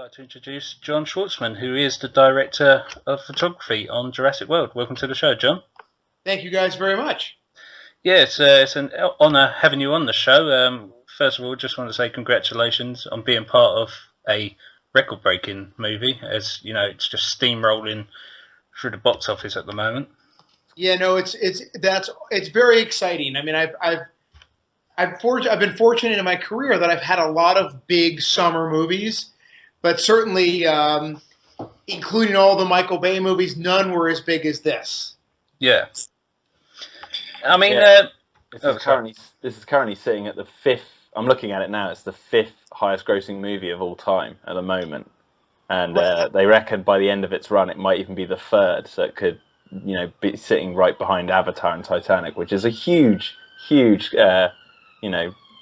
like to introduce John Schwartzman, who is the director of photography on Jurassic World. Welcome to the show, John. Thank you guys very much. Yeah, it's an honour having you on the show. First of all, just want to say congratulations on being part of a record-breaking movie. As you know, it's just steamrolling through the box office at the moment. Yeah, no, it's very exciting. I mean, I've been fortunate in my career that I've had a lot of big summer movies, but certainly, including all the Michael Bay movies, none were as big as this. Yeah, I mean, this is currently sitting at the fifth. I'm looking at it now. It's the fifth highest-grossing movie of all time at the moment, and they reckon by the end of its run, it might even be the third. So it could, be sitting right behind Avatar and Titanic, which is a huge,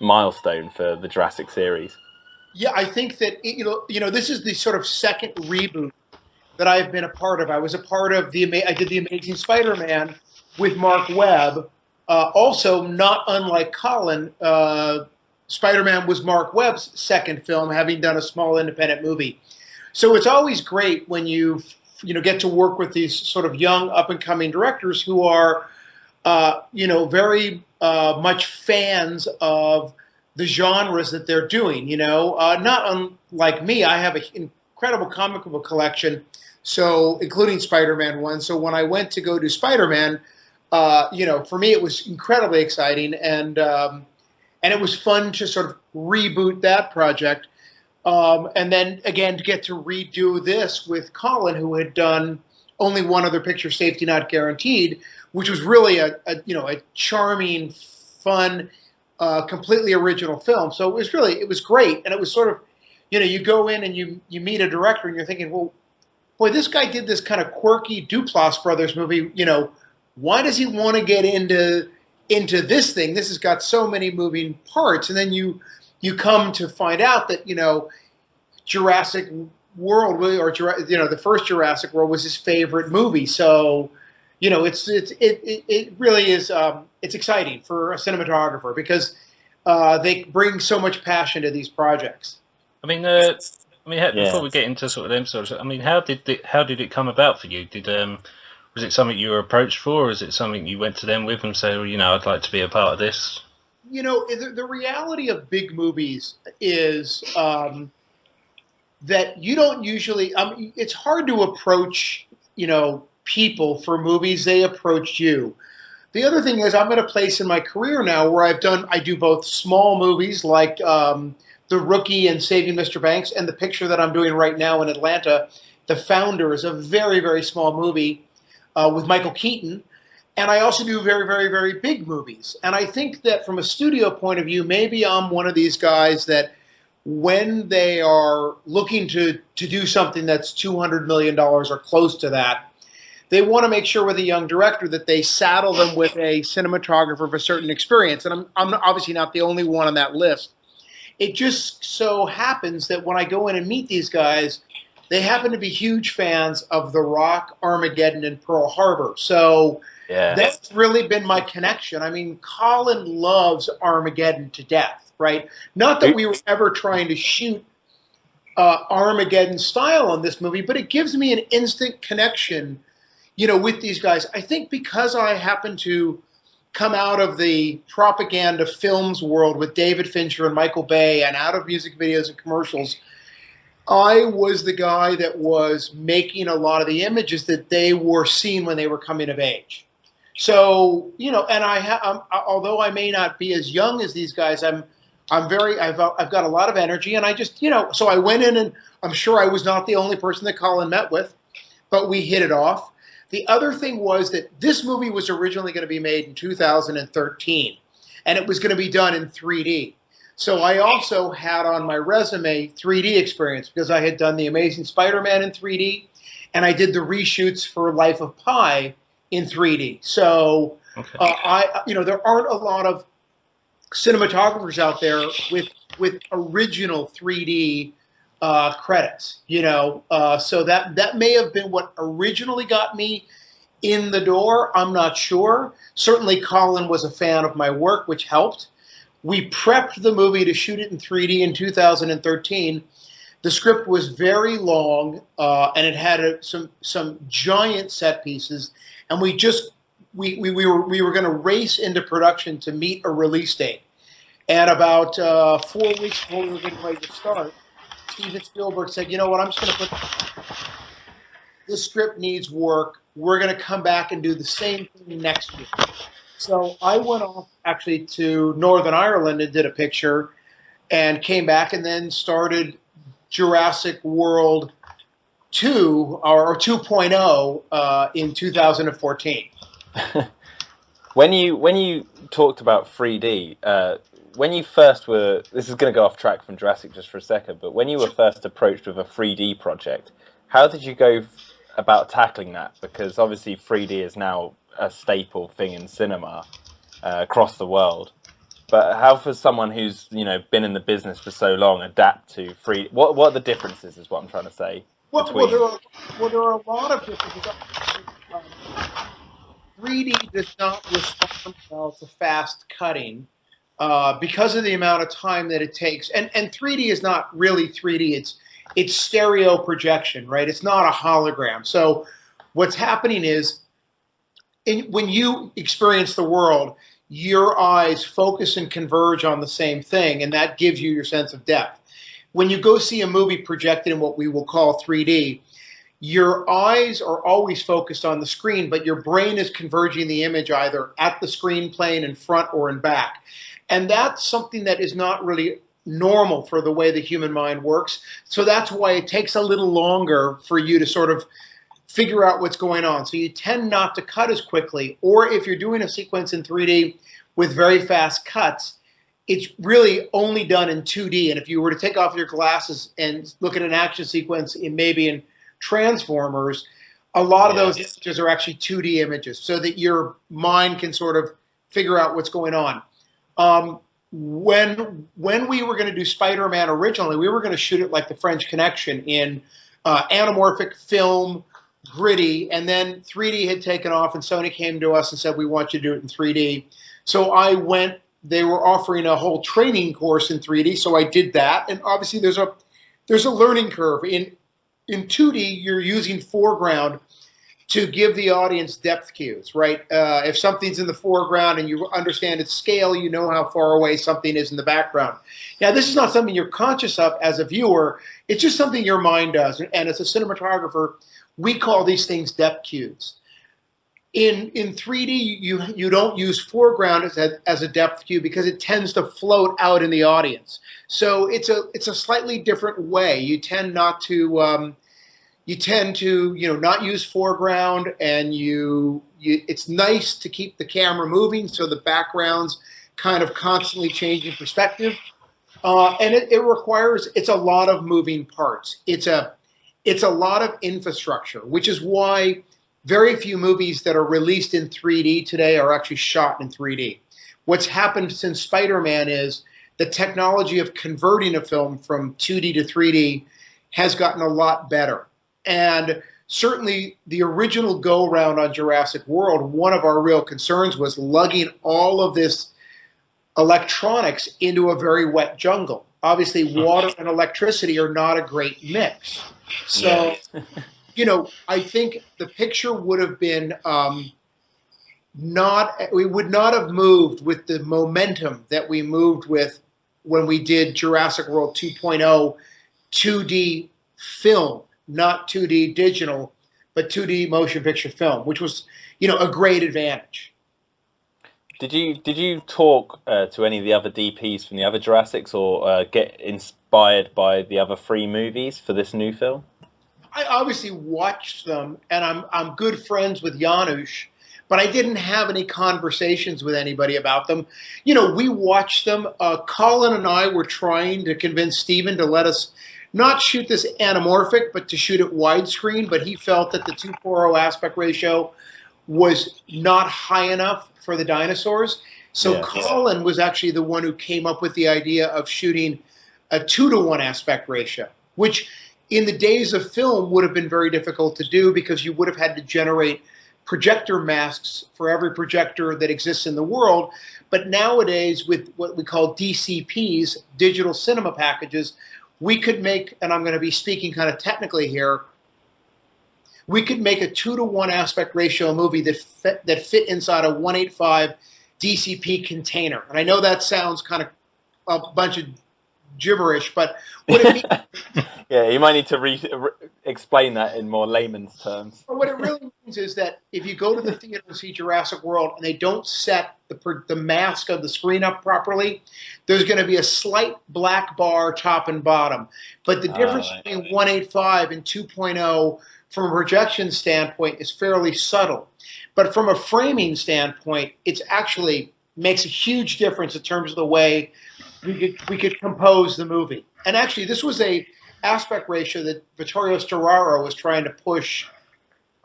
milestone for the Jurassic series. Yeah, I think that this is the sort of second reboot that I've been a part of. I was a part of I did the Amazing Spider-Man with Mark Webb. Also, not unlike Colin, Spider-Man was Mark Webb's second film, having done a small independent movie. So it's always great when you get to work with these sort of young up-and-coming directors who are, very much fans of the genres that they're doing. Not unlike me, I have an incredible comic book collection, so including Spider-Man 1. So when I went to go do Spider-Man, for me it was incredibly exciting, and it was fun to sort of reboot that project. And then again, to get to redo this with Colin, who had done only one other picture, Safety Not Guaranteed, which was really a charming, fun, completely original film. So it was great. And it was sort of, you go in and you meet a director and you're thinking, well, boy, this guy did this kind of quirky Duplass Brothers movie. Why does he want to get into this thing? This has got so many moving parts. And then you come to find out that, Jurassic World, or the first Jurassic World was his favorite movie. So, it really is. It's exciting for a cinematographer because they bring so much passion to these projects. Before we get into sort of them sorts, how did it come about for you? Was it something you were approached for, or is it something you went to them with and said, I'd like to be a part of this? The reality of big movies is that you don't usually. It's hard to approach, people for movies. They approach you. The other thing is, I'm at a place in my career now where I do both small movies like The Rookie and Saving Mr. Banks, and the picture that I'm doing right now in Atlanta, The Founder, is a very, very small movie with Michael Keaton. And I also do very, very, very big movies. And I think that from a studio point of view, maybe I'm one of these guys that when they are looking to do something that's $200 million or close to that, they want to make sure with a young director that they saddle them with a cinematographer of a certain experience. And I'm obviously not the only one on that list. It just so happens that when I go in and meet these guys, they happen to be huge fans of The Rock, Armageddon, and Pearl Harbor. So that's really been my connection. Colin loves Armageddon to death, right? Not that we were ever trying to shoot Armageddon style on this movie, but it gives me an instant connection, with these guys. I think because I happen to come out of the propaganda films world with David Fincher and Michael Bay, and out of music videos and commercials, I was the guy that was making a lot of the images that they were seeing when they were coming of age. So, and although I may not be as young as these guys, I've got a lot of energy, and I just, so I went in, and I'm sure I was not the only person that Colin met with, but we hit it off. The other thing was that this movie was originally going to be made in 2013, and it was going to be done in 3D. So I also had on my resume 3D experience because I had done The Amazing Spider-Man in 3D, and I did the reshoots for Life of Pi in 3D. So there aren't a lot of cinematographers out there with original 3D credits. So that may have been what originally got me in the door. I'm not sure. Certainly, Colin was a fan of my work, which helped. We prepped the movie to shoot it in 3D in 2013. The script was very long, and it had some giant set pieces, and we were going to race into production to meet a release date. And about 4 weeks before we were getting ready to start, Steven Spielberg said, "You know what? I'm just going to put this script needs work. We're going to come back and do the same thing next year." So I went off actually to Northern Ireland and did a picture, and came back and then started Jurassic World 2 or 2.0 in 2014. When you talked about 3D, when you first were, this is going to go off track from Jurassic just for a second, but when you were first approached with a 3D project, how did you go about tackling that? Because obviously 3D is now a staple thing in cinema across the world. But how, for someone who's been in the business for so long, adapt to 3D? What are the differences? Is what I'm trying to say. Well, there are a lot of differences. 3D does not respond well to fast cutting because of the amount of time that it takes. And 3D is not really 3D. It's stereo projection, right? It's not a hologram. So what's happening is when you experience the world, your eyes focus and converge on the same thing, and that gives you your sense of depth. When you go see a movie projected in what we will call 3D, your eyes are always focused on the screen, but your brain is converging the image either at the screen plane in front or in back. And that's something that is not really normal for the way the human mind works. So that's why it takes a little longer for you to sort of figure out what's going on. So you tend not to cut as quickly, or if you're doing a sequence in 3D with very fast cuts, it's really only done in 2D. And if you were to take off your glasses and look at an action sequence maybe in Transformers, a lot of those images are actually 2D images, so that your mind can sort of figure out what's going on. When we were going to do Spider-Man originally, we were going to shoot it like The French Connection in anamorphic film, gritty, and then 3D had taken off, and Sony came to us and said, "We want you to do it in 3D." So I went. They were offering a whole training course in 3D, so I did that. And obviously, there's a learning curve. In 2D, you're using foreground to give the audience depth cues, right? If something's in the foreground and you understand its scale, you know how far away something is in the background. Now, this is not something you're conscious of as a viewer. It's just something your mind does. And as a cinematographer, we call these things depth cues. In 3D, you don't use foreground as a depth cue because it tends to float out in the audience. So it's a slightly different way. You tend not to not use foreground, and it's nice to keep the camera moving so the backgrounds kind of constantly change in perspective. And it's a lot of moving parts. It's a lot of infrastructure, which is why very few movies that are released in 3D today are actually shot in 3D. What's happened since Spider-Man is the technology of converting a film from 2D to 3D has gotten a lot better. And certainly the original go-around on Jurassic World, one of our real concerns was lugging all of this electronics into a very wet jungle. Obviously, water and electricity are not a great mix. So, I think the picture would have been we would not have moved with the momentum that we moved with when we did Jurassic World 2.0 2D film, not 2D digital, but 2D motion picture film, which was, a great advantage. Did you talk to any of the other DPs from the other Jurassics, or get inspired by the other 3 movies for this new film? I obviously watched them, and I'm good friends with Janusz, but I didn't have any conversations with anybody about them. We watched them. Colin and I were trying to convince Steven to let us not shoot this anamorphic, but to shoot it widescreen, but he felt that the 2:4 aspect ratio was not high enough for the dinosaurs. So Colin was actually the one who came up with the idea of shooting a 2:1 aspect ratio, which in the days of film would have been very difficult to do because you would have had to generate projector masks for every projector that exists in the world. But nowadays, with what we call DCPs, digital cinema packages, we could make, and I'm going to be speaking kind of technically here, we could make a 2-to-1 aspect ratio movie that fit inside a 1.85 DCP container. And I know that sounds kind of a bunch of gibberish, but what it means, yeah, you might need to explain that in more layman's terms. what it really means is that if you go to the theater and see Jurassic World and they don't set the mask of the screen up properly, there's going to be a slight black bar top and bottom. But the difference between 1.85 and 2.0 from a projection standpoint is fairly subtle. But from a framing standpoint, it's actually makes a huge difference in terms of the way we could compose the movie. And actually, this was a aspect ratio that Vittorio Storaro was trying to push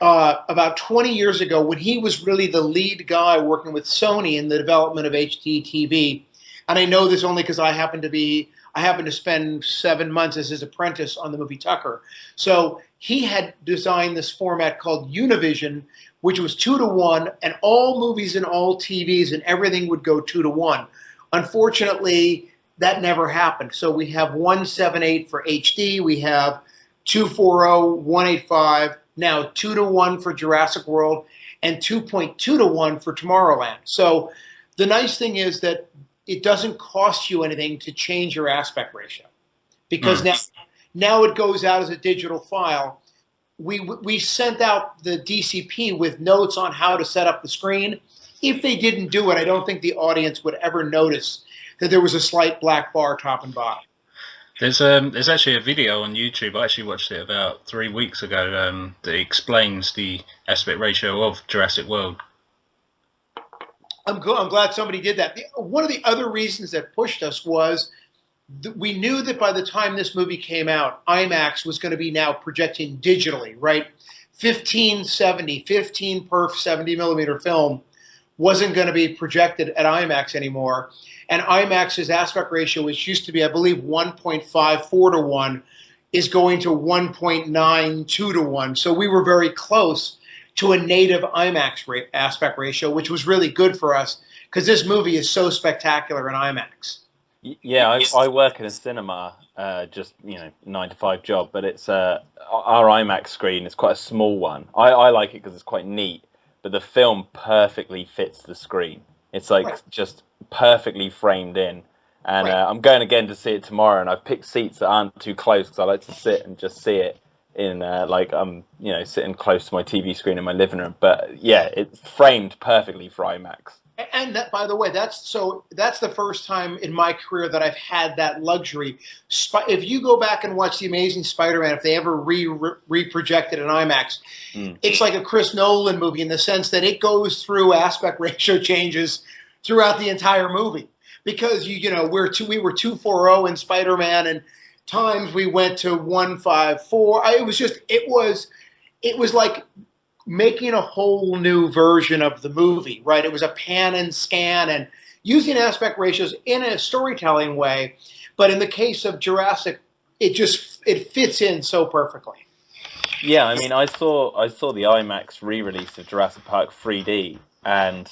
about 20 years ago, when he was really the lead guy working with Sony in the development of HD TV. And I know this only because I happened to spend 7 months as his apprentice on the movie Tucker. So he had designed this format called Univision, which was 2-to-1, and all movies and all TVs and everything would go 2-to-1. Unfortunately, that never happened. So we have 178 for HD, we have 240, 185, now 2-to-1 for Jurassic World, and 2.2-to-1 for Tomorrowland. So the nice thing is that it doesn't cost you anything to change your aspect ratio, because now it goes out as a digital file. We sent out the DCP with notes on how to set up the screen. If they didn't do it, I don't think the audience would ever notice that there was a slight black bar top and bottom. There's actually a video on YouTube. I actually watched it about 3 weeks ago that explains the aspect ratio of Jurassic World. I'm glad somebody did that. One of the other reasons that pushed us was we knew that by the time this movie came out, IMAX was going to be now projecting digitally, right? 1570, 15 perf 70 millimeter film wasn't going to be projected at IMAX anymore. And IMAX's aspect ratio, which used to be, I believe, 1.54-to-1, is going to 1.92-to-1. So we were very close to a native IMAX aspect ratio, which was really good for us because this movie is so spectacular in IMAX. Yeah, I work in a cinema, just 9-to-5 job, but it's our IMAX screen is quite a small one. I like it because it's quite neat, but the film perfectly fits the screen. It's like just perfectly framed in. And I'm going again to see it tomorrow, and I've picked seats that aren't too close because I like to sit and just see it in like I'm sitting close to my TV screen in my living room. But yeah, it's framed perfectly for IMAX. And that, by the way, that's the first time in my career that I've had that luxury. If you go back and watch The Amazing Spider-Man, if they ever re-projected in IMAX, it's like a Chris Nolan movie in the sense that it goes through aspect ratio changes throughout the entire movie. Because we were 240 in Spider-Man, and times we went to 154. It was like making a whole new version of the movie, right? It was a pan and scan and using aspect ratios in a storytelling way. But in the case of Jurassic, it fits in so perfectly. Yeah, I mean, I saw the IMAX re-release of Jurassic Park 3D, and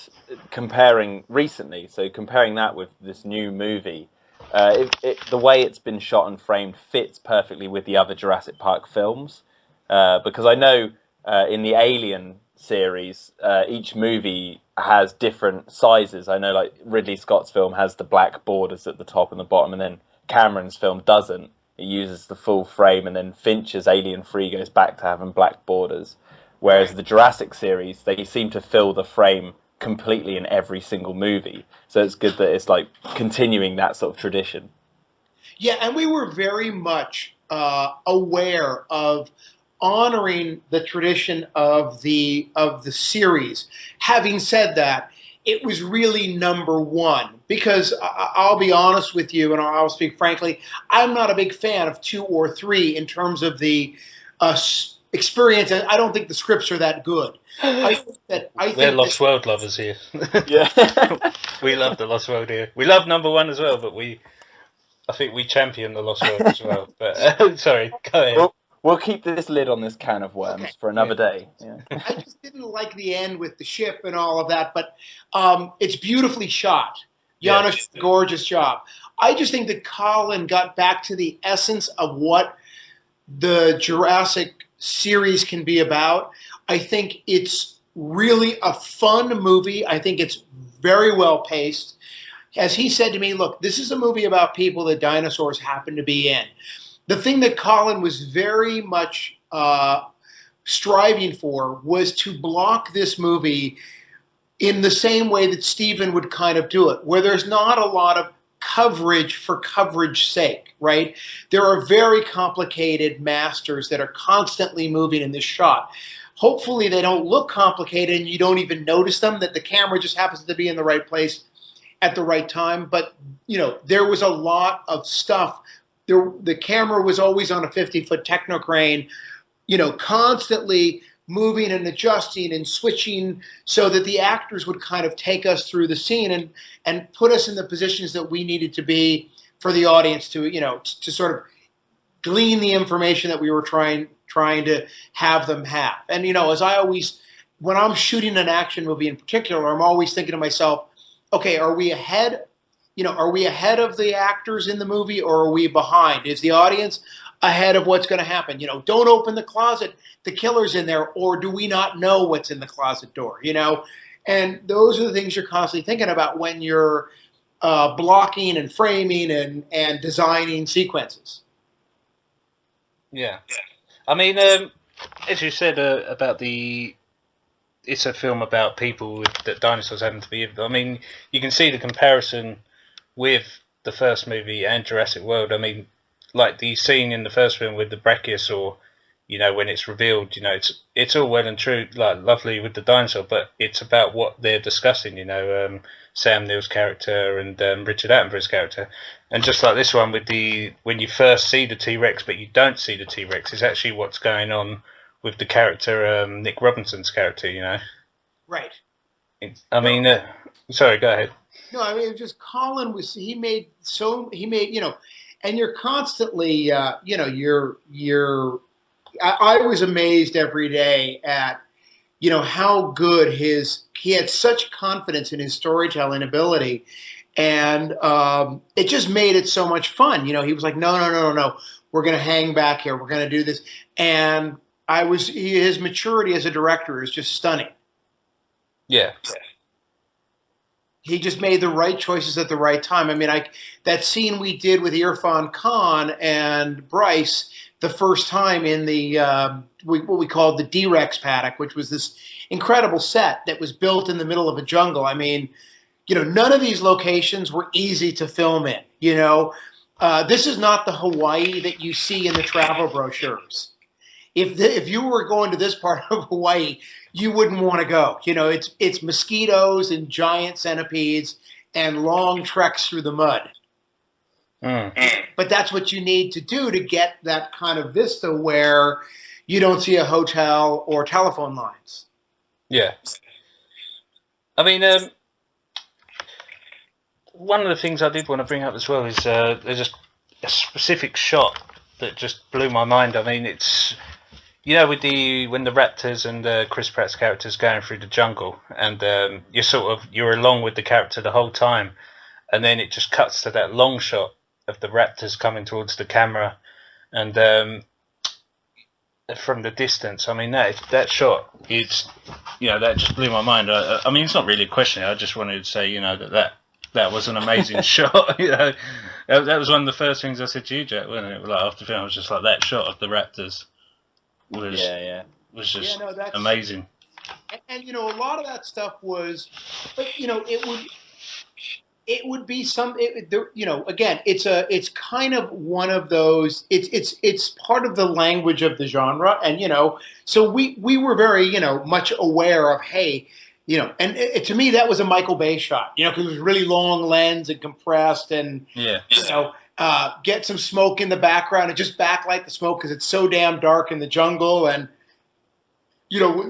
comparing that with this new movie, the way it's been shot and framed fits perfectly with the other Jurassic Park films, because I know in the Alien series, each movie has different sizes. I know, like Ridley Scott's film has the black borders at the top and the bottom, and then Cameron's film doesn't. It uses the full frame, and then Fincher's Alien 3 goes back to having black borders. Whereas the Jurassic series, they seem to fill the frame completely in every single movie. So it's good that it's like continuing that sort of tradition. Yeah, and we were very much aware of honoring the tradition of the series. Having said that, it was really number one, because I'll be honest with you, and I'll speak frankly, I'm not a big fan of 2 or 3 in terms of the experience, and I don't think the scripts are that good. We're Lost World lovers here. Yeah. We love the Lost World here. We love number 1 as well, but I think we champion the Lost World as well. But sorry, go ahead. We'll keep this lid on this can of worms for another day. Yeah. I just didn't like the end with the ship and all of that, but it's beautifully shot. Janusz did a gorgeous job. I just think that Colin got back to the essence of what the Jurassic series can be about. I think it's really a fun movie. I think it's very well paced. As he said to me, look, this is a movie about people that dinosaurs happen to be in. The thing that Colin was very much striving for was to block this movie in the same way that Steven would kind of do it, where there's not a lot of coverage for coverage sake, right? There are very complicated masters that are constantly moving in this shot. Hopefully they don't look complicated and you don't even notice them, that the camera just happens to be in the right place at the right time. But, you know, there was a lot of stuff. The camera was always on a 50-foot techno crane, you know, constantly moving and adjusting and switching so that the actors would kind of take us through the scene and put us in the positions that we needed to be for the audience to, you know, to sort of glean the information that we were trying to have them have. And, you know, as I always, when I'm shooting an action movie in particular, I'm always thinking to myself, okay, are we ahead? You know, are we ahead of the actors in the movie, or are we behind? Is the audience ahead of what's going to happen? You know, don't open the closet, the killer's in there, or do we not know what's in the closet door? You know, and those are the things you're constantly thinking about when you're blocking and framing and designing sequences. Yeah, I mean, as you said about it's a film about people that dinosaurs happen to be. I mean, you can see the comparison with the first movie and Jurassic World. I mean, like the scene in the first film with the brachiosaur, you know, when it's revealed, you know, it's all well and true, like lovely with the dinosaur, but it's about what they're discussing, you know, Sam Neill's character and Richard Attenborough's character. And just like this one with when you first see the T-Rex but you don't see the T-Rex, is actually what's going on with the character, Nick Robinson's character, you know. Right. I mean, sorry, go ahead. No, I mean, it was just Colin he made, you know, and you're constantly, you know, I was amazed every day at, you know, how good he had such confidence in his storytelling ability. And it just made it so much fun. You know, he was like, no, we're going to hang back here. We're going to do this. And his maturity as a director is just stunning. Yeah. He just made the right choices at the right time. I mean, that scene we did with Irfan Khan and Bryce the first time in the what we called the D-Rex paddock, which was this incredible set that was built in the middle of a jungle. I mean, you know, none of these locations were easy to film in. You know, this is not the Hawaii that you see in the travel brochures. If you were going to this part of Hawaii, you wouldn't want to go. You know, it's mosquitoes and giant centipedes and long treks through the mud. But that's what you need to do to get that kind of vista where you don't see a hotel or telephone lines. Yeah. I mean, one of the things I did want to bring up as well is there's a specific shot that just blew my mind. I mean, it's, you know, when the raptors and Chris Pratt's character's going through the jungle, and you're along with the character the whole time, and then it just cuts to that long shot of the raptors coming towards the camera, and from the distance. I mean, that shot is, you know, that just blew my mind. I mean, it's not really a question. I just wanted to say, you know, that was an amazing shot. You know, that was one of the first things I said to you, Jack, wasn't it? Like after the film, I was just like, that shot of the raptors was just amazing. And you know, a lot of that stuff was, but you know, it would be you know, again, it's kind of one of those, it's part of the language of the genre. And, you know, so we were very, you know, much aware of, hey, you know, and to me, that was a Michael Bay shot, you know, because it was really long lens and compressed, and, you know, get some smoke in the background and just backlight the smoke because it's so damn dark in the jungle. And, you know,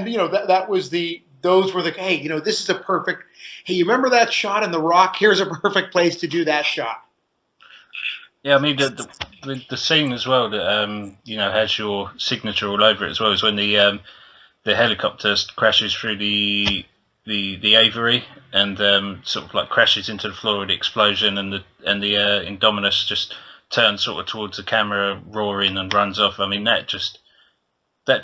you know, that was those were the, hey, you know, this is a perfect, hey, you remember that shot in The Rock? Here's a perfect place to do that shot. Yeah, I mean, the scene as well that, you know, has your signature all over it as well, is when the helicopter crashes through the aviary, and sort of like crashes into the floor with the explosion, and the Indominus just turns sort of towards the camera, roaring, and runs off. I mean, that just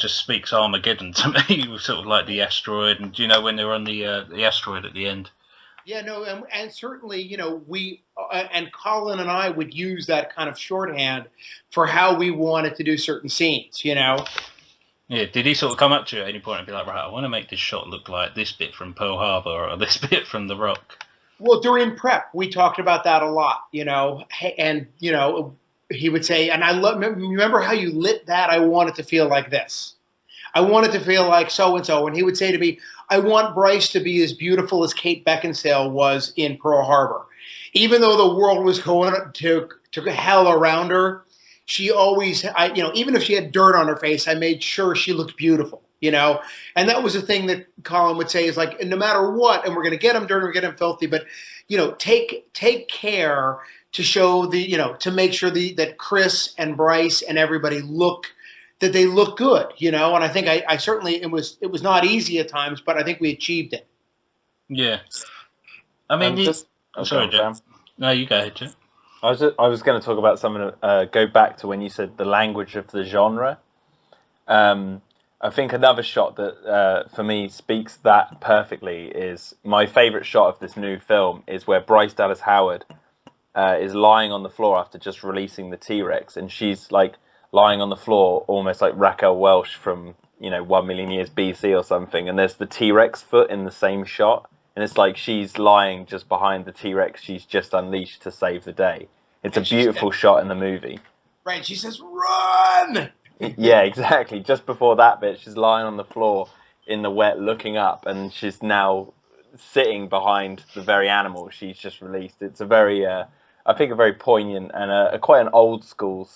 speaks Armageddon to me, with sort of like the asteroid, and when they're on the asteroid at the end. Yeah, no, and certainly, we and Colin and I would use that kind of shorthand for how we wanted to do certain scenes. Yeah, did he sort of come up to you at any point and be like, right, I want to make this shot look like this bit from Pearl Harbor or this bit from The Rock? Well, during prep, we talked about that a lot, and he would say, and remember how you lit that? I want it to feel like this. I want it to feel like so and so. And he would say to me, I want Bryce to be as beautiful as Kate Beckinsale was in Pearl Harbor. Even though the world was going to hell around her, she always, even if she had dirt on her face, I made sure she looked beautiful, And that was the thing that Colin would say is like, no matter what, and we're going to get him dirty, we're going to get him filthy, but, take care to show to make sure that Chris and Bryce and everybody look good, And I think I certainly, it was not easy at times, but I think we achieved it. Yeah. I mean, sorry, Jim. No, you go ahead, Jim. I was going to talk about something. Go back to when you said the language of the genre. I think another shot that for me speaks that perfectly is my favorite shot of this new film is where Bryce Dallas Howard is lying on the floor after just releasing the T-Rex, and she's like lying on the floor almost like Raquel Welch from 1 million years BC or something, and there's the T-Rex foot in the same shot, and it's like she's lying just behind the T-Rex she's just unleashed to save the day. It's a beautiful shot in the movie. Right, she says, run! Yeah, exactly. Just before that bit, she's lying on the floor in the wet looking up, and she's now sitting behind the very animal she's just released. It's a very, I think, a very poignant and quite an old school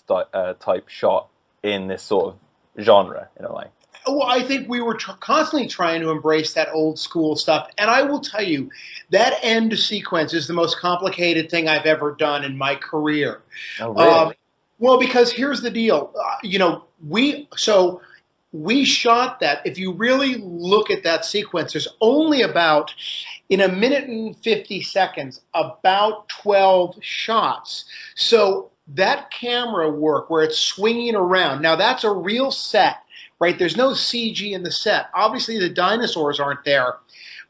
type shot in this sort of genre, in a way. Well, I think we were constantly trying to embrace that old school stuff. And I will tell you, that end sequence is the most complicated thing I've ever done in my career. Oh, really? Well, because here's the deal. We shot that. If you really look at that sequence, there's only about, in 1 minute and 50 seconds, about 12 shots. So that camera work where it's swinging around, now that's a real set. Right, there's no CG in the set. Obviously, the dinosaurs aren't there,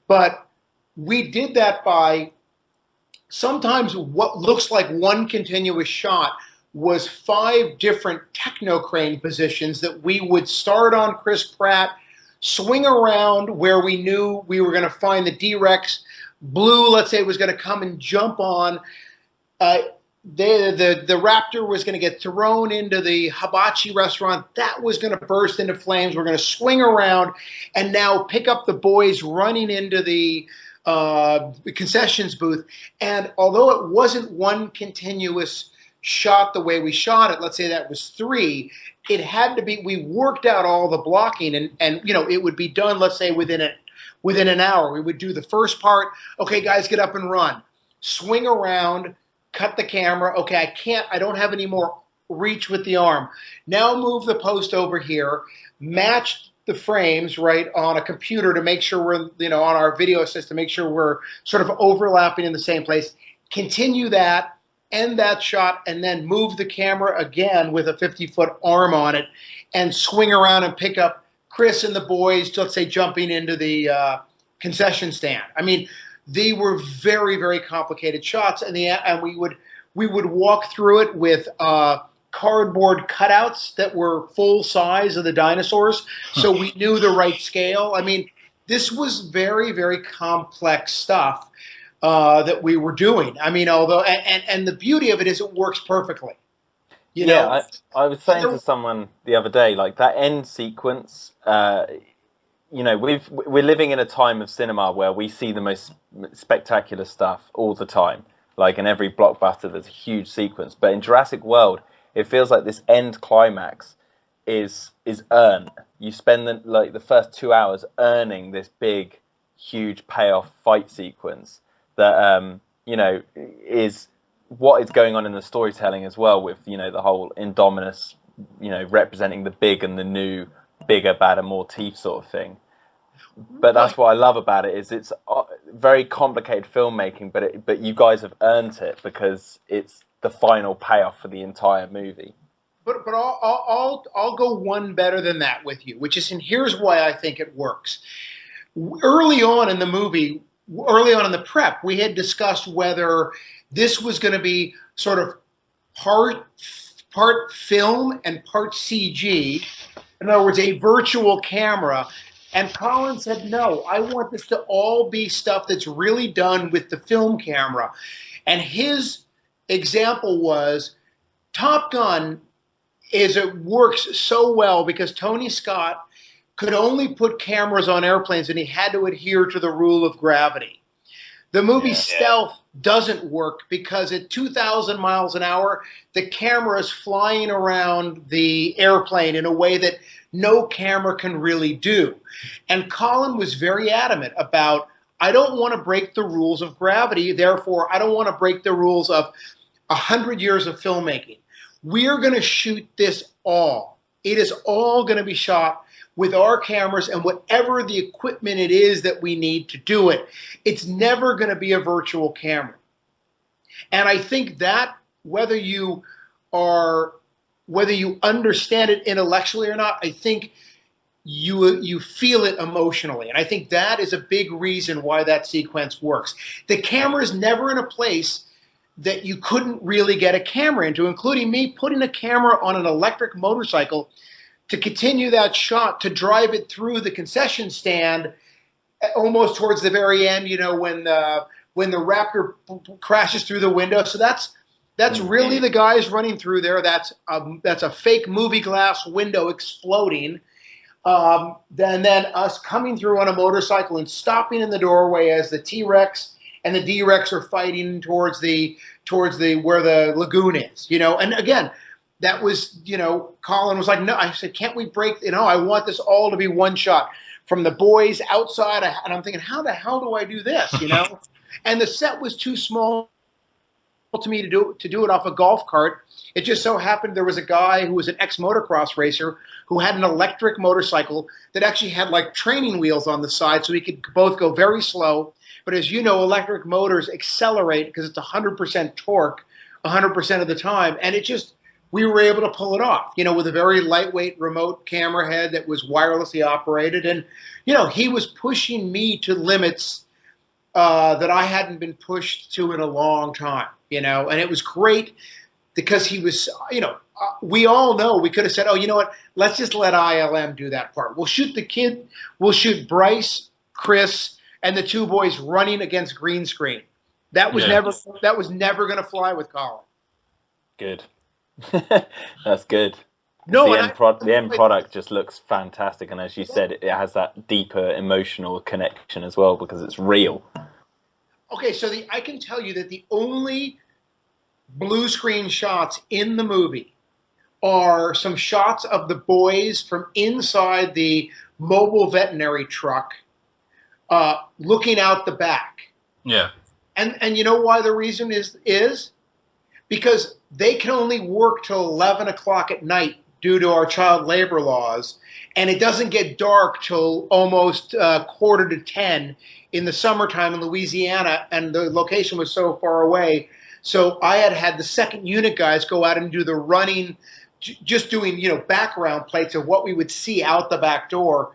but we did that by sometimes what looks like one continuous shot was 5 different techno-crane positions that we would start on Chris Pratt, swing around where we knew we were going to find the D-Rex. Blue, let's say, was going to come and jump on. The raptor was going to get thrown into the hibachi restaurant. That was going to burst into flames. We're going to swing around and now pick up the boys running into the concessions booth. And although it wasn't one continuous shot the way we shot it, let's say that was 3, it had to be, we worked out all the blocking and it would be done, let's say within an hour. We would do the first part. Okay, guys, get up and run. Swing around. Cut the camera. Okay, I don't have any more reach with the arm. Now move the post over here, match the frames, right, on a computer to make sure we're, on our video assist to make sure we're sort of overlapping in the same place. Continue that, end that shot, and then move the camera again with a 50-foot arm on it and swing around and pick up Chris and the boys, let's say, jumping into the concession stand. I mean, they were very, very complicated shots, and we would walk through it with cardboard cutouts that were full size of the dinosaurs, so we knew the right scale. I mean, this was very, very complex stuff that we were doing. I mean, although and the beauty of it is it works perfectly. I was saying to someone the other day, like that end sequence. We're living in a time of cinema where we see the most spectacular stuff all the time. Like in every blockbuster, there's a huge sequence. But in Jurassic World, it feels like this end climax is earned. You spend the first 2 hours earning this big, huge payoff fight sequence that is what is going on in the storytelling as well. With the whole Indominus, representing the big and the new. Bigger, badder, more teeth sort of thing. But that's what I love about it is it's very complicated filmmaking, but you guys have earned it because it's the final payoff for the entire movie. But I'll go one better than that with you, which is, and here's why I think it works. Early on in the movie, early on in the prep, we had discussed whether this was going to be sort of part film and part CG. In other words, a virtual camera. And Colin said, no, I want this to all be stuff that's really done with the film camera. And his example was Top Gun it works so well because Tony Scott could only put cameras on airplanes and he had to adhere to the rule of gravity. The movie Stealth doesn't work because at 2,000 miles an hour, the camera is flying around the airplane in a way that no camera can really do. And Colin was very adamant about, I don't want to break the rules of gravity, therefore I don't want to break the rules of 100 years of filmmaking. We're going to shoot this all. It is all going to be shot with our cameras and whatever the equipment it is that we need to do it. It's never going to be a virtual camera. And I think that whether you understand it intellectually or not, I think you feel it emotionally. And I think that is a big reason why that sequence works. The camera is never in a place that you couldn't really get a camera into, including me putting a camera on an electric motorcycle to continue that shot, to drive it through the concession stand almost towards the very end, when the Raptor crashes through the window. So that's really the guys running through there. That's a fake movie glass window exploding. Then us coming through on a motorcycle and stopping in the doorway as the T-Rex and the D-Rex are fighting towards the where the lagoon is, And again, that was, Colin was like, no. I said, can't we break? I want this all to be one shot from the boys outside. And I'm thinking, how the hell do I do this? And the set was too small to me to do it off a golf cart. It just so happened there was a guy who was an ex-motocross racer who had an electric motorcycle that actually had like training wheels on the side, so we could both go very slow. But as you know, electric motors accelerate because it's 100% torque 100% of the time. And we were able to pull it off, with a very lightweight remote camera head that was wirelessly operated. And, he was pushing me to limits that I hadn't been pushed to in a long time, and it was great because he was, we all know we could have said, oh, you know what, let's just let ILM do that part. We'll shoot the kid, we'll shoot Bryce, Chris, and the two boys running against green screen. That was never going to fly with Colin. Good. That's good. No, the end product just looks fantastic, and as you said, it has that deeper emotional connection as well because it's real. Okay, so I can tell you that the only blue screen shots in the movie are some shots of the boys from inside the mobile veterinary truck looking out the back. Yeah. And you know why the reason is because they can only work till 11 o'clock at night due to our child labor laws, and it doesn't get dark till almost 9:45 in the summertime in Louisiana, and the location was so far away. So I had the second unit guys go out and do the running, just doing background plates of what we would see out the back door.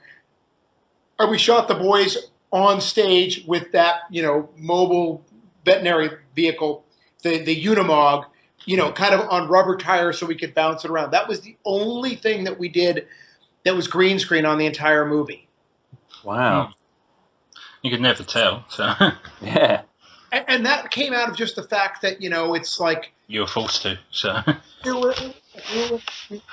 And we shot the boys on stage with that mobile veterinary vehicle, the Unimog, kind of on rubber tires so we could bounce it around. That was the only thing that we did that was green screen on the entire movie. Wow. You could never tell. So yeah. And that came out of just the fact that, it's like... You were forced to, so... We're in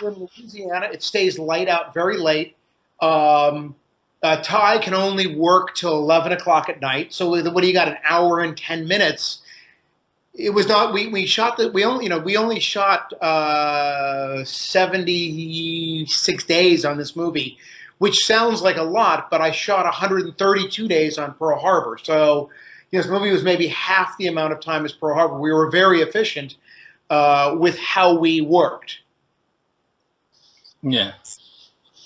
Louisiana. It stays light out very late. Ty can only work till 11 o'clock at night. So what do you got, an hour and 10 minutes? It was not. We shot we only shot 76 days on this movie, which sounds like a lot, but I shot 132 days on Pearl Harbor. So this movie was maybe half the amount of time as Pearl Harbor. We were very efficient with how we worked. Yeah.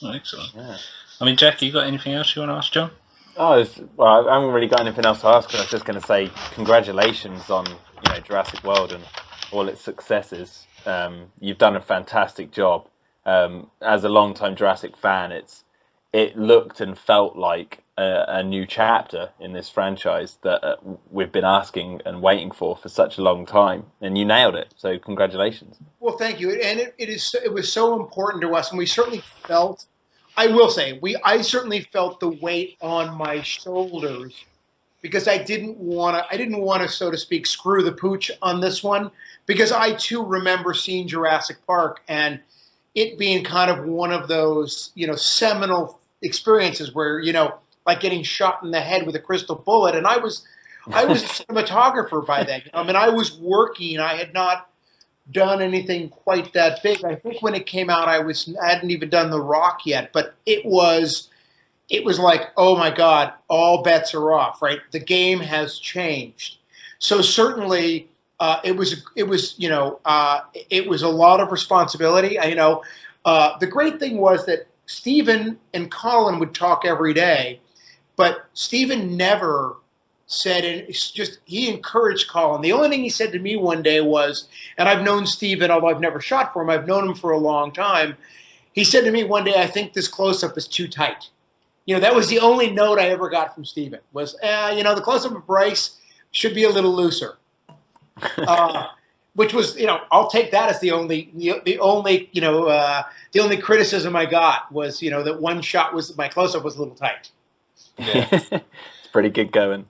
Oh, excellent. Yeah. I mean, Jack, you got anything else you want to ask John? Well, I haven't really got anything else to ask. I was just going to say congratulations on Jurassic World and all its successes. You've done a fantastic job. As a long-time Jurassic fan, it looked and felt like a new chapter in this franchise that we've been asking and waiting for such a long time, and you nailed it. So congratulations. Well, thank you. And it was so important to us, and we certainly felt. I will say, I certainly felt the weight on my shoulders because I didn't want to, so to speak, screw the pooch on this one, because I too remember seeing Jurassic Park and it being kind of one of those, seminal experiences where, like getting shot in the head with a crystal bullet. And I was a cinematographer by then. I mean, I was working. I had not done anything quite that big. I think when it came out, I hadn't even done The Rock yet, but it was like, oh my God, all bets are off, right? The game has changed. So certainly, it was a lot of responsibility. The great thing was that Stephen and Colin would talk every day, but Stephen never said, and he encouraged Colin. The only thing he said to me one day was, and I've known Stephen, although I've never shot for him, I've known him for a long time. He said to me one day, I think this close-up is too tight. That was the only note I ever got from Stephen was, the close-up of Bryce should be a little looser. Which was, I'll take that as the only criticism I got was, that one shot was, my close-up was a little tight. Yeah. It's pretty good going.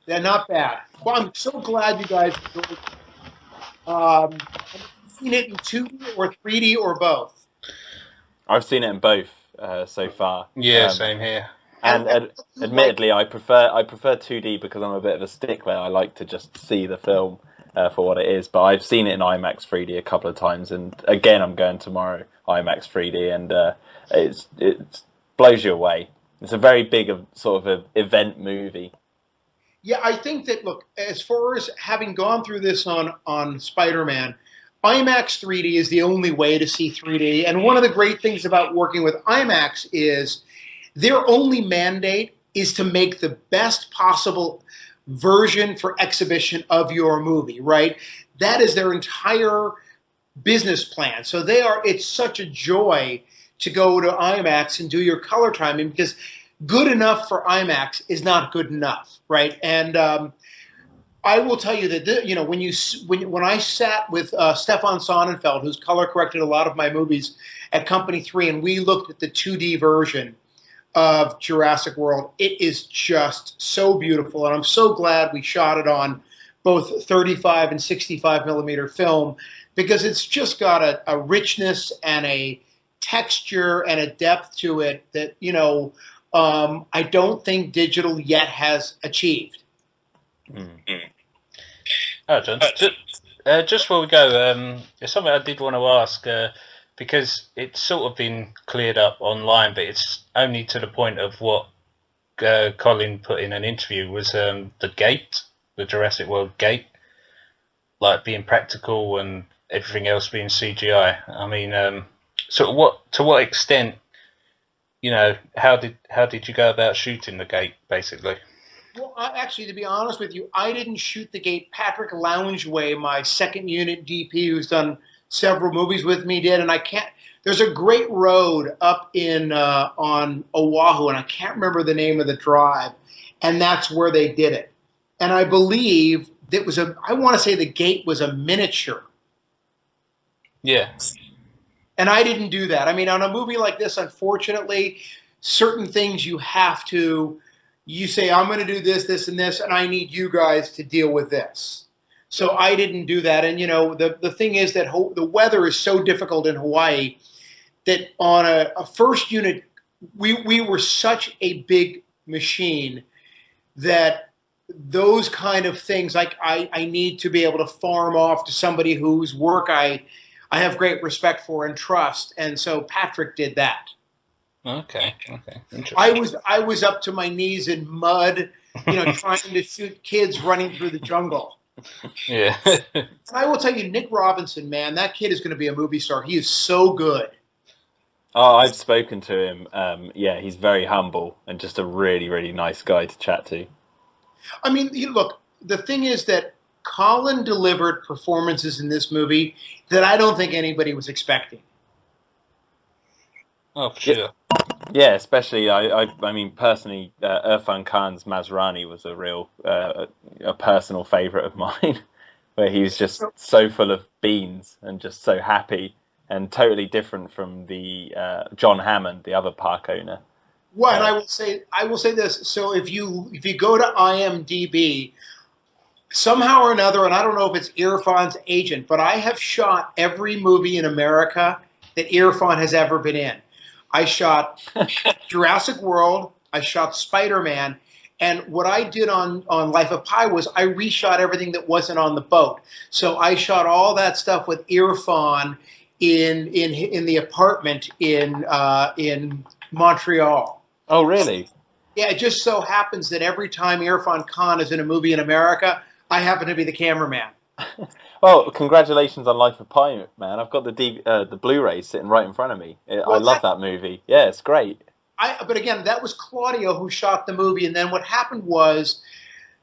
Yeah, not bad. Well, I'm so glad you guys enjoyed it. Have you seen it in 2D or 3D or both? I've seen it in both so far. Yeah, same here. And admittedly, I prefer 2D because I'm a bit of a stickler. I like to just see the film for what it is. But I've seen it in IMAX 3D a couple of times, and again, I'm going tomorrow IMAX 3D, and it blows you away. It's a very big sort of event movie. Yeah, I think that, look, as far as having gone through this on Spider-Man, IMAX 3D is the only way to see 3D. And one of the great things about working with IMAX is their only mandate is to make the best possible version for exhibition of your movie, right? That is their entire business plan. So it's such a joy to go to IMAX and do your color timing, because good enough for IMAX is not good enough, right? And I will tell you that when I sat with Stefan Sonnenfeld, who's color corrected a lot of my movies at Company 3, and we looked at the 2D version of Jurassic World, it is just so beautiful, and I'm so glad we shot it on both 35 and 65 millimeter film, because it's just got a richness and a texture and a depth to it that I don't think digital yet has achieved. Oh, John, just before we go, there's something I did want to ask, because it's sort of been cleared up online, but it's only to the point of what Colin put in an interview was the gate, the Jurassic World gate, like being practical and everything else being CGI. I mean, to what extent, how did you go about shooting the gate, basically? Well, actually, to be honest with you, I didn't shoot the gate. Patrick Loungeway, my second unit DP, who's done several movies with me, did. And there's a great road up in on Oahu, and I can't remember the name of the drive, and that's where they did it. And I believe I want to say the gate was a miniature. Yeah. And I didn't do that. I mean, on a movie like this, unfortunately, certain things you say, I'm going to do this, this, and this, and I need you guys to deal with this. So I didn't do that. And, the thing is that the weather is so difficult in Hawaii that on a first unit, we were such a big machine that those kind of things, like I need to be able to farm off to somebody whose work I have great respect for and trust. And so Patrick did that. Okay. Interesting. I was up to my knees in mud, trying to shoot kids running through the jungle. Yeah. I will tell you, Nick Robinson, man, that kid is going to be a movie star. He is so good. Oh, I've spoken to him. Yeah, he's very humble and just a really, really nice guy to chat to. I mean, look, the thing is that Colin delivered performances in this movie that I don't think anybody was expecting. Oh, for sure. Yeah, especially I mean personally, Irfan Khan's Masrani was a personal favourite of mine, where he was just so full of beans and just so happy and totally different from the John Hammond, the other park owner. Well, and I will say this. So if you go to IMDb, somehow or another, and I don't know if it's Irfan's agent, but I have shot every movie in America that Irfan has ever been in. I shot Jurassic World, I shot Spider-Man, and what I did on Life of Pi was I reshot everything that wasn't on the boat. So I shot all that stuff with Irfan in the apartment in Montreal. Oh, really? Yeah, it just so happens that every time Irfan Khan is in a movie in America, I happen to be the cameraman. Well, congratulations on Life of Pi, man. I've got the Blu-ray sitting right in front of me. I love that movie. Yeah, it's great. But again, that was Claudio who shot the movie, and then what happened was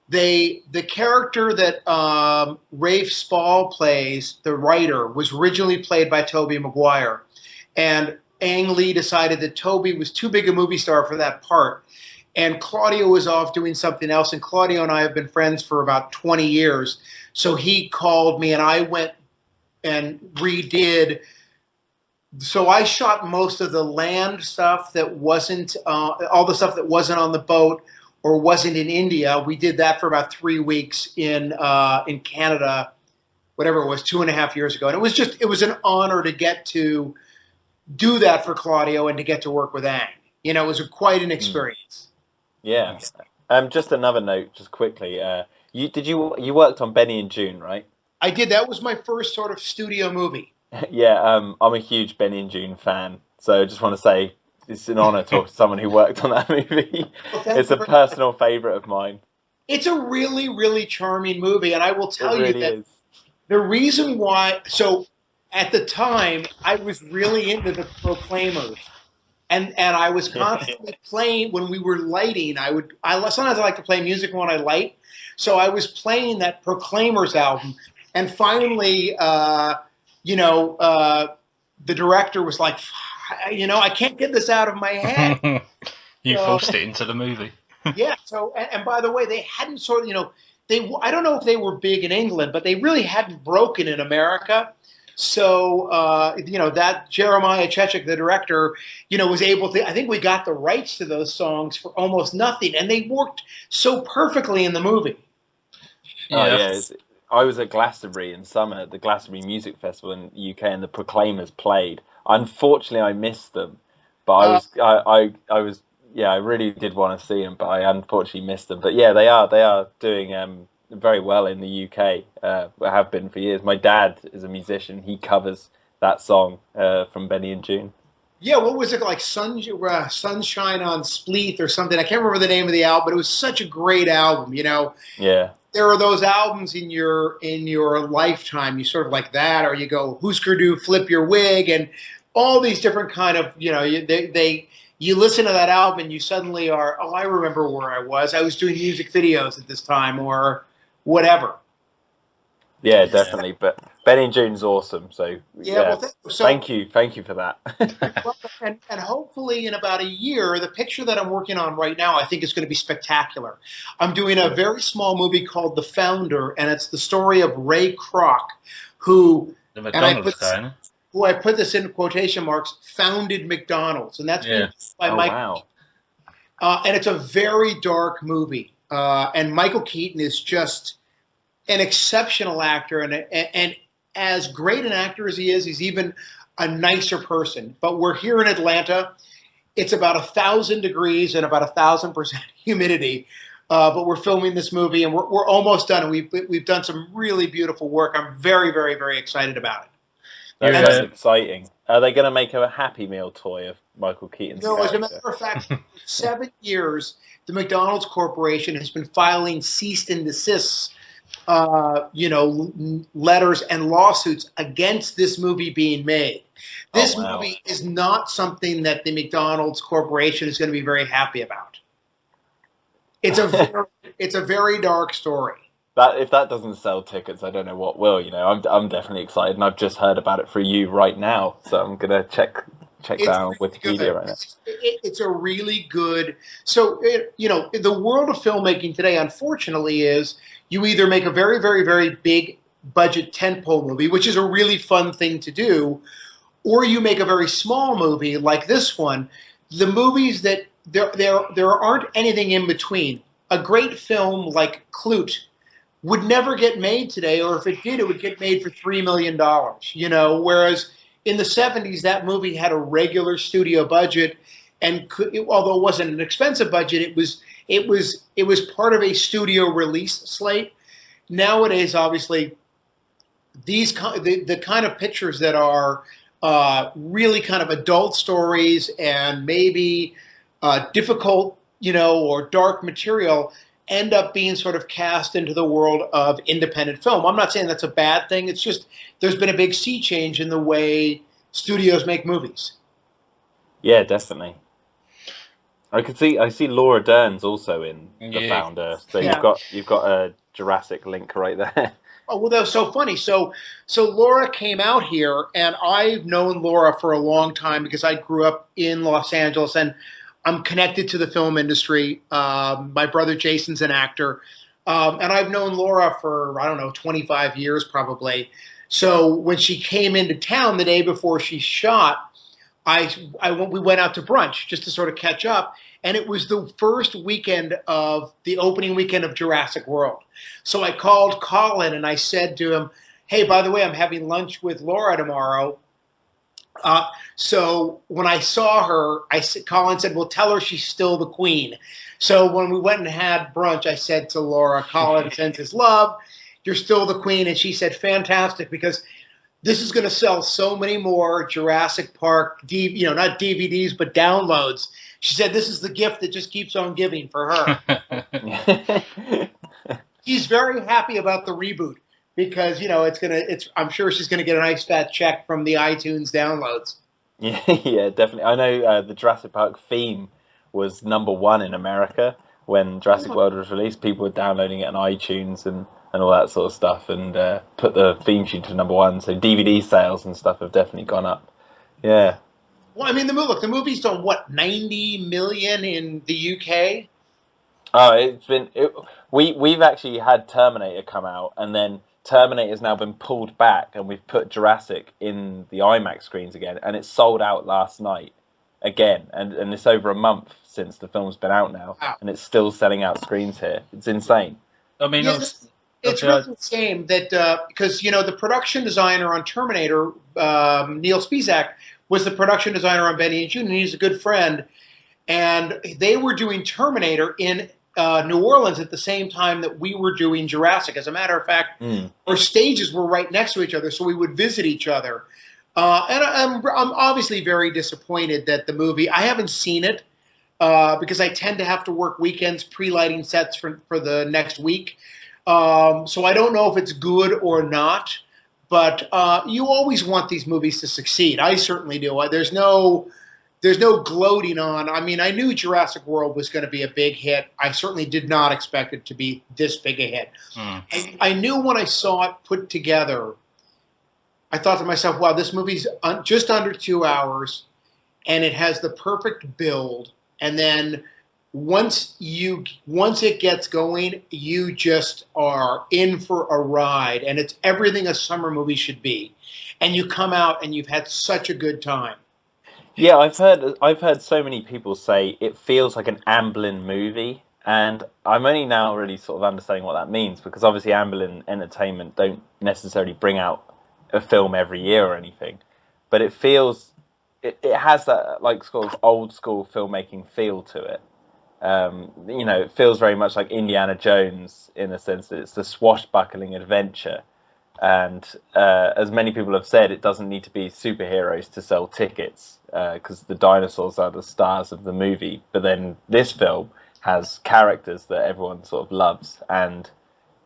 the character that Rafe Spall plays, the writer, was originally played by Tobey Maguire, and Ang Lee decided that Tobey was too big a movie star for that part, and Claudio was off doing something else, and Claudio and I have been friends for about 20 years, so he called me, and I went and redid. So I shot most of the land stuff that wasn't, all the stuff that wasn't on the boat or wasn't in India. We did that for about 3 weeks in Canada, whatever it was, 2.5 years ago. And it was an honor to get to do that for Claudio and to get to work with Ang. It was quite an experience. Yeah. Just another note, just quickly. You worked on Benny and Joon, right? I did. That was my first sort of studio movie. Yeah, I'm a huge Benny and Joon fan, so I just want to say it's an honor to talk to someone who worked on that movie. It's a personal favorite of mine. It's a really, really charming movie, and I will tell you that is. The reason why. So at the time, I was really into the Proclaimers, and I was constantly playing when we were lighting. Sometimes I like to play music when I light, so I was playing that Proclaimers album, and finally. The director was like, I can't get this out of my head. You forced it into the movie. Yeah. So, and by the way, they hadn't sort of, I don't know if they were big in England, but they really hadn't broken in America. So, that Jeremiah Chechik, the director, was able to, I think we got the rights to those songs for almost nothing. And they worked so perfectly in the movie. Oh, yeah. I was at Glastonbury in summer, the Glastonbury Music Festival in the UK, and the Proclaimers played. Unfortunately, I missed them, but I really did want to see them, but I unfortunately missed them. But yeah, they are doing very well in the UK. Have been for years. My dad is a musician; he covers that song from Benny and Joon. Yeah, what was it like? Sunshine on Spleeth or something. I can't remember the name of the album, but it was such a great album. Yeah. There are those albums in your lifetime, you sort of like that, or you go Husker Du, Flip Your Wig, and all these different kind of, you listen to that album and you suddenly are, oh, I remember where I was doing music videos at this time or whatever. Yeah, definitely. But Benny and Joon's awesome. So yeah, thank you for that. and hopefully in about a year, the picture that I'm working on right now, I think is going to be spectacular. I'm doing a very small movie called The Founder, and it's the story of Ray Kroc, who the McDonald's guy, who I put this in quotation marks, founded McDonald's, and that's by Michael. Wow. And it's a very dark movie, and Michael Keaton is just an exceptional actor, and as great an actor as he is, he's even a nicer person. But we're here in Atlanta. It's about 1,000 degrees and about 1,000% humidity. But we're filming this movie, and we're almost done. And we've done some really beautiful work. I'm very, very, very excited about it. That's exciting. Are they going to make a Happy Meal toy of Michael Keaton's character? As a matter of fact, for 7 years, the McDonald's Corporation has been filing cease and desists letters and lawsuits against this movie being made. This Oh, wow. movie is not something that the McDonald's Corporation is going to be very happy about. It's a very dark story. That if that doesn't sell tickets, I don't know what will. I'm definitely excited, and I've just heard about it through you right now, so I'm gonna check down Really Wikipedia good. right now. It's a really good. So the world of filmmaking today, unfortunately, is you either make a very, very, very big budget tentpole movie, which is a really fun thing to do, or you make a very small movie like this one. The movies that there aren't anything in between. A great film like Clute would never get made today, or if it did, it would get made for $3 million. Whereas in the 70s, that movie had a regular studio budget, and although it wasn't an expensive budget, it was part of a studio release slate. Nowadays, obviously, the kind of pictures that are really kind of adult stories and maybe difficult, or dark material end up being sort of cast into the world of independent film. I'm not saying that's a bad thing. It's just there's been a big sea change in the way studios make movies. Yeah, definitely. I see Laura Dern's also in The Founder. So you've got a Jurassic link right there. Oh, well, that was so funny. So Laura came out here, and I've known Laura for a long time because I grew up in Los Angeles, and I'm connected to the film industry. My brother Jason's an actor, and I've known Laura for, I don't know, 25 years probably. So when she came into town the day before she shot, we went out to brunch just to sort of catch up, and it was the first weekend of the opening weekend of Jurassic World. So I called Colin and I said to him, "Hey, by the way, I'm having lunch with Laura tomorrow." So when I saw her, Colin said, "Well, tell her she's still the queen." So when we went and had brunch, I said to Laura, "Colin sends his love. You're still the queen." And she said, "Fantastic, because this is going to sell so many more Jurassic Park, not DVDs, but downloads." She said, "This is the gift that just keeps on giving for her." She's very happy about the reboot because, I'm sure she's going to get a nice fat check from the iTunes downloads. Yeah, definitely. I know the Jurassic Park theme was #1 in America when Jurassic World was released. People were downloading it on iTunes and all that sort of stuff, and put the theme tune to #1. So DVD sales and stuff have definitely gone up. Yeah. Well, I mean, the movie's done what, 90 million in the UK? Oh, we've actually had Terminator come out, and then Terminator's now been pulled back, and we've put Jurassic in the IMAX screens again, and it sold out last night again, and it's over a month since the film's been out now, and it's still selling out screens here. It's insane. I mean, it's really insane that because the production designer on Terminator, Neil Spizak, was the production designer on Benny and Joon, and he's a good friend, and they were doing Terminator in New Orleans at the same time that we were doing Jurassic. As a matter of fact, our stages were right next to each other, so we would visit each other. And I'm obviously very disappointed that the movie, I haven't seen it because I tend to have to work weekends pre-lighting sets for the next week. So I don't know if it's good or not, but you always want these movies to succeed. I certainly do. There's no gloating on. I mean, I knew Jurassic World was going to be a big hit. I certainly did not expect it to be this big a hit. I knew when I saw it put together, I thought to myself, wow, this movie's just under 2 hours, and it has the perfect build. And then once it gets going, you just are in for a ride, and it's everything a summer movie should be. And you come out and you've had such a good time. Yeah, I've heard so many people say it feels like an Amblin movie, and I'm only now really sort of understanding what that means, because obviously Amblin Entertainment don't necessarily bring out a film every year or anything, but it has that like sort of old school filmmaking feel to it. It feels very much like Indiana Jones in the sense that it's the swashbuckling adventure. And as many people have said, it doesn't need to be superheroes to sell tickets because the dinosaurs are the stars of the movie. But then this film has characters that everyone sort of loves, and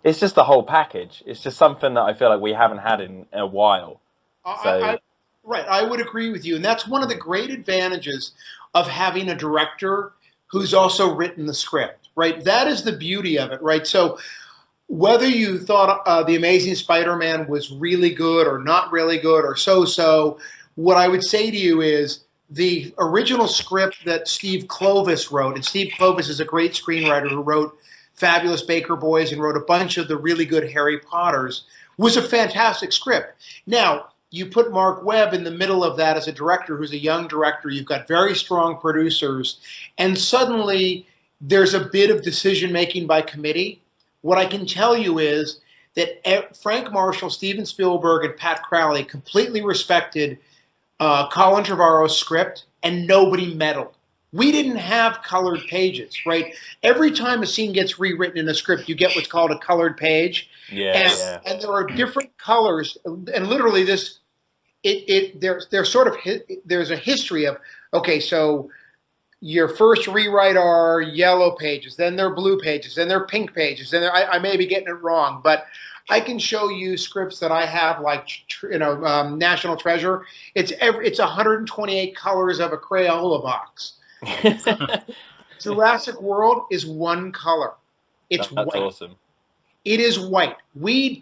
it's just the whole package. It's just something that I feel like we haven't had in a while. Right, I would agree with you, and that's one of the great advantages of having a director who's also written the script. Right, that is the beauty of it. Right, so whether you thought The Amazing Spider-Man was really good or not really good or so-so, what I would say to you is the original script that Steve Kloves wrote, and Steve Kloves is a great screenwriter who wrote Fabulous Baker Boys and wrote a bunch of the really good Harry Potters, was a fantastic script. Now, you put Mark Webb in the middle of that as a director who's a young director, you've got very strong producers, and suddenly there's a bit of decision-making by committee. What I can tell you is that Frank Marshall, Steven Spielberg, and Pat Crowley completely respected Colin Trevorrow's script, and nobody meddled. We didn't have colored pages, right? Every time a scene gets rewritten in a script, you get what's called a colored page. And there are different colors, and literally there's a history of, okay, so your first rewrite are yellow pages, then they're blue pages, then they're pink pages, and I may be getting it wrong, but I can show you scripts that I have, like National Treasure. It's 128 colors of a Crayola box. Jurassic World is one color. That's white. Awesome. It is white. We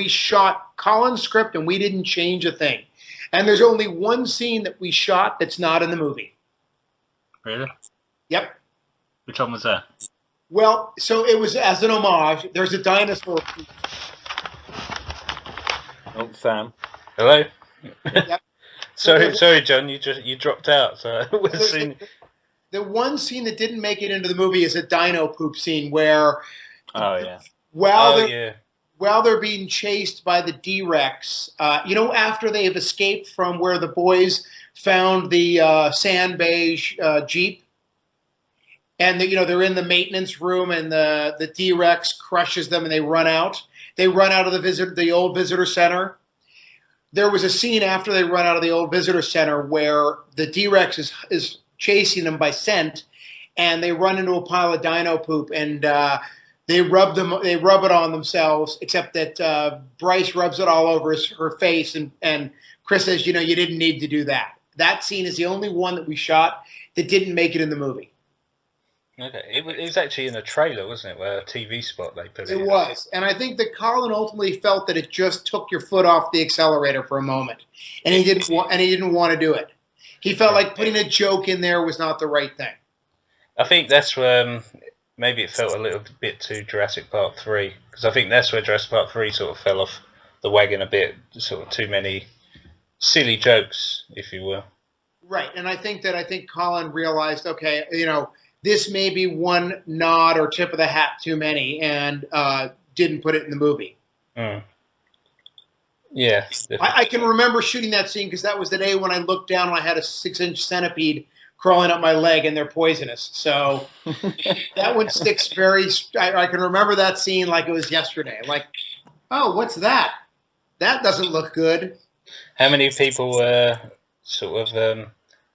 shot Colin's script and we didn't change a thing. And there's only one scene that we shot that's not in the movie. Really? Yep. Which one was that? Well, so it was as an homage. There's a dinosaur. Oh, Sam. Hello. Yep. Sorry, John. You dropped out. So the one scene that didn't make it into the movie is a dino poop scene where. While they're being chased by the D-Rex, after they've escaped from where the boys found the sand beige Jeep, and they're in the maintenance room, and the D-Rex crushes them, and they run out. They run out of the old visitor center. There was a scene after they run out of the old visitor center where the D-Rex is chasing them by scent, and they run into a pile of dino poop, and they rub it on themselves, except that Bryce rubs it all over her face, and Chris says, you didn't need to do that. That scene is the only one that we shot that didn't make it in the movie. Okay, it was actually in a trailer, wasn't it? Where a TV spot they put it. It was, and I think that Colin ultimately felt that it just took your foot off the accelerator for a moment, and he didn't want to do it. He felt like putting a joke in there was not the right thing. I think that's where maybe it felt a little bit too Jurassic Park 3, because I think that's where Jurassic Park 3 sort of fell off the wagon a bit, sort of too many silly jokes, if you will. Right, and I think Colin realized, okay, this may be one nod or tip of the hat too many, and didn't put it in the movie. Mm. Yeah. I can remember shooting that scene because that was the day when I looked down and I had a 6-inch centipede crawling up my leg, and they're poisonous. So that one sticks I can remember that scene like it was yesterday. Like, oh, what's that? That doesn't look good. How many people sort of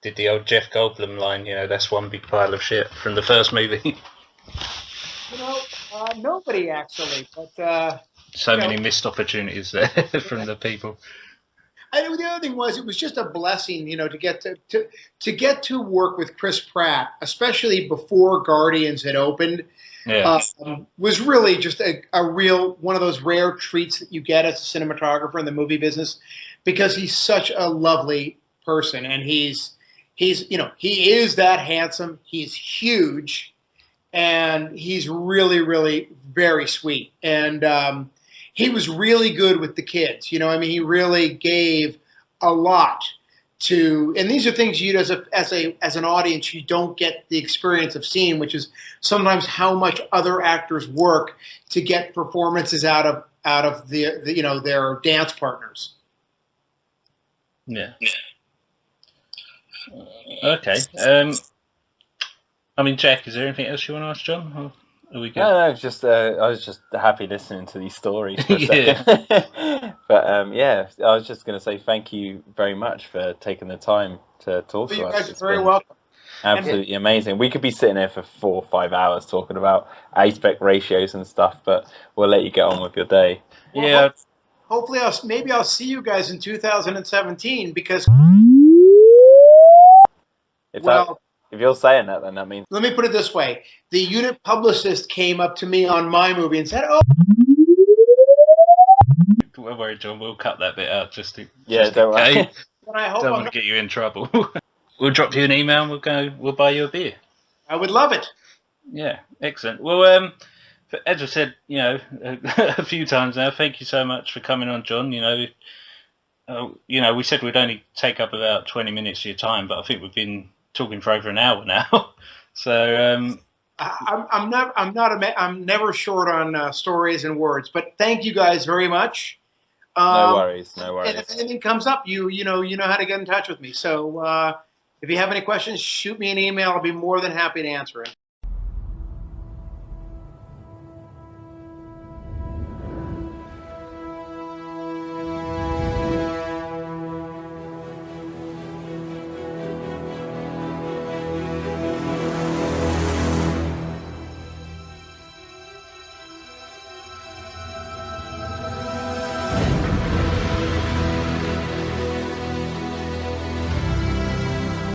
did the old Jeff Goldblum line, that's one big pile of shit from the first movie? Nobody actually, but so many missed opportunities there from the people. The other thing was, it was just a blessing, to get to work with Chris Pratt, especially before Guardians had opened. Yeah. Was really just a real one of those rare treats that you get as a cinematographer in the movie business, because he's such a lovely person, and he is that handsome. He's huge, and he's really, really very sweet. And he was really good with the kids. He really gave a lot to, and these are things you, as an audience, you don't get the experience of seeing, which is sometimes how much other actors work to get performances out of their dance partners. Yeah. Okay. Jack, is there anything else you want to ask John? Or are we good? No, I was just happy listening to these stories for a second. But I was just going to say thank you very much for taking the time to talk to us. You guys are very welcome. Absolutely amazing. We could be sitting here for 4 or 5 hours talking about aspect ratios and stuff, but we'll let you get on with your day. Well, Yeah. Hopefully, I'll see you guys in 2017 because. If you're saying that, then that means. Let me put it this way: the unit publicist came up to me on my movie and said, "Oh." Don't worry, John. We'll cut that bit out just to. Don't worry. I hope don't want to get you in trouble. We'll drop you an email and we'll buy you a beer. I would love it. Yeah, excellent. Well, as I said, a few times now, thank you so much for coming on, John. We said we'd only take up about 20 minutes of your time, but I think we've been talking for over an hour now. So I'm never short on stories and words, but thank you guys very much. No worries. And if anything comes up, you know how to get in touch with me. So if you have any questions, shoot me an email. I'll be more than happy to answer it.